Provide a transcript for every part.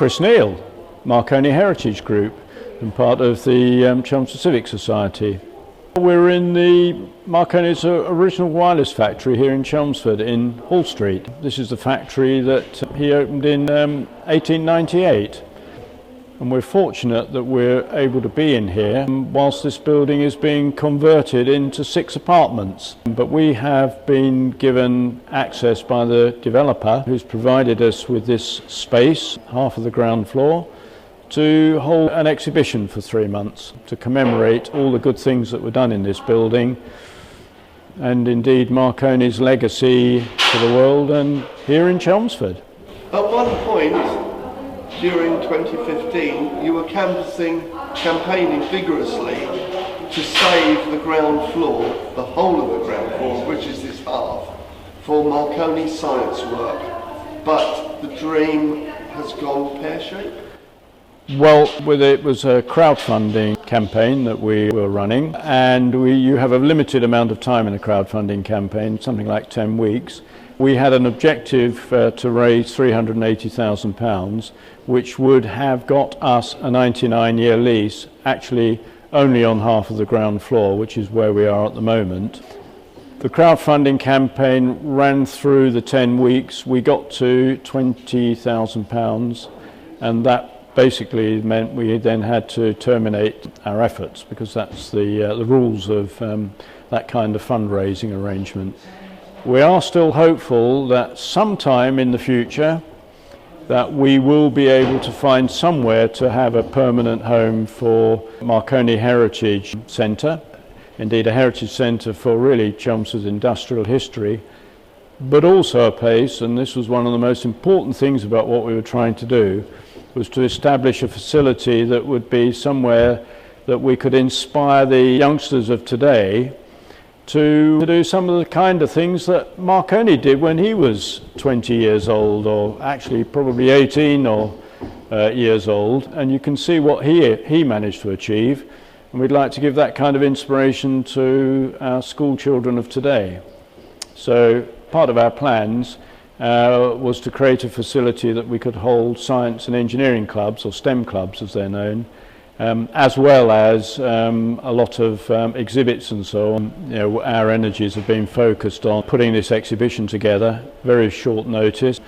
Chris Neale, Marconi Heritage Group, and part of the Chelmsford Civic Society. We're in the Marconi's original wireless factory here in Chelmsford in Hall Street. This is the factory that he opened in 1898. And we're fortunate that we're able to be in here whilst this building is being converted into 6 apartments. But we have been given access by the developer who's provided us with this space, half of the ground floor, to hold an exhibition for 3 months to commemorate all the good things that were done in this building and indeed Marconi's legacy to the world and here in Chelmsford. At one point during 2015 you were campaigning vigorously to save the ground floor, the whole of the ground floor, which is this half, for Marconi Science WorX, but the dream has gone pear-shaped. Well, it was a crowdfunding campaign that we were running, and you have a limited amount of time in a crowdfunding campaign, something like 10 weeks. We had an objective to raise £380,000, which would have got us a 99-year lease, actually only on half of the ground floor, which is where we are at the moment. The crowdfunding campaign ran through the 10 weeks. We got to £20,000, and that basically meant we then had to terminate our efforts because that's the rules of that kind of fundraising arrangement. We are still hopeful that sometime in the future that we will be able to find somewhere to have a permanent home for Marconi Heritage Centre, indeed a heritage centre for really Chelmsford's industrial history, but also a place, and this was one of the most important things about what we were trying to do, was to establish a facility that would be somewhere that we could inspire the youngsters of today to do some of the kind of things that Marconi did when he was 20 years old, or actually probably 18 years old, and you can see what he managed to achieve, and we'd like to give that kind of inspiration to our school children of today. So part of our plans was to create a facility that we could hold science and engineering clubs, or STEM clubs as they're known, as well as a lot of exhibits and so on. You know, our energies have been focused on putting this exhibition together, very short notice.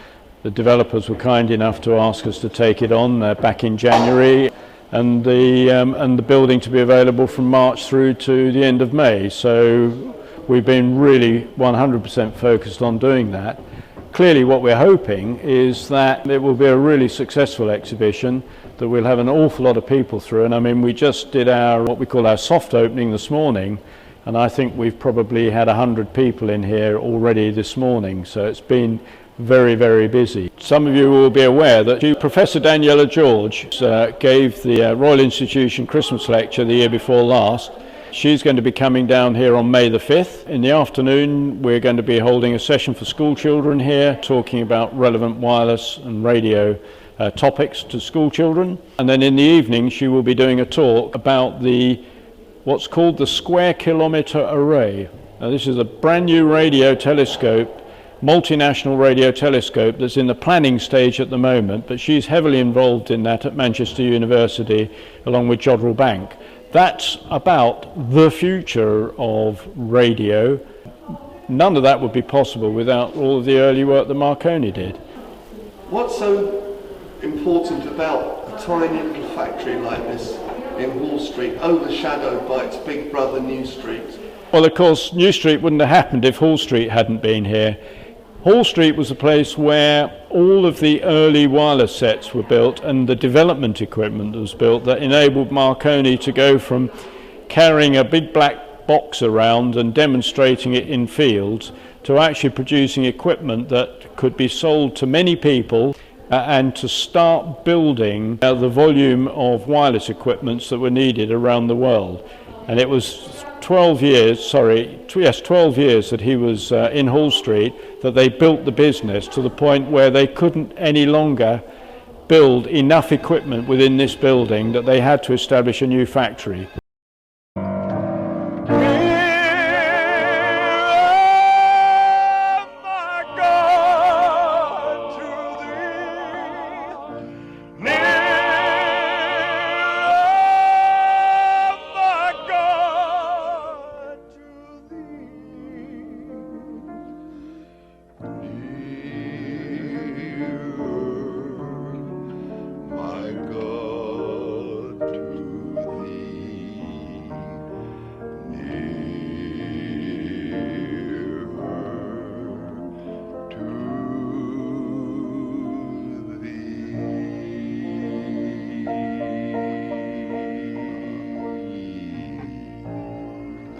The developers were kind enough to ask us to take it on back in January, and the building to be available from March through to the end of May. So we've been really 100% focused on doing that. Clearly what we're hoping is that it will be a really successful exhibition, that we'll have an awful lot of people through, and I mean we just did what we call our soft opening this morning, and I think we've probably had 100 people in here already this morning, so it's been very, very busy. Some of you will be aware that Professor Daniela George gave the Royal Institution Christmas lecture the year before last. She's going to be coming down here on May the 5th. In the afternoon we're going to be holding a session for school children here, talking about relevant wireless and radio topics to school children. And then in the evening she will be doing a talk about what's called the Square Kilometre Array. Now, this is a brand new radio telescope, multinational radio telescope, that's in the planning stage at the moment, but she's heavily involved in that at Manchester University along with Jodrell Bank. That's about the future of radio. None of that would be possible without all of the early work that Marconi did. What's so important about a tiny little factory like this in Hall Street, overshadowed by its big brother New Street? Well, of course, New Street wouldn't have happened if Hall Street hadn't been here. Hall Street was a place where all of the early wireless sets were built and the development equipment was built that enabled Marconi to go from carrying a big black box around and demonstrating it in fields to actually producing equipment that could be sold to many people and to start building the volume of wireless equipments that were needed around the world. And it was 12 years that he was in Hall Street that they built the business to the point where they couldn't any longer build enough equipment within this building that they had to establish a new factory.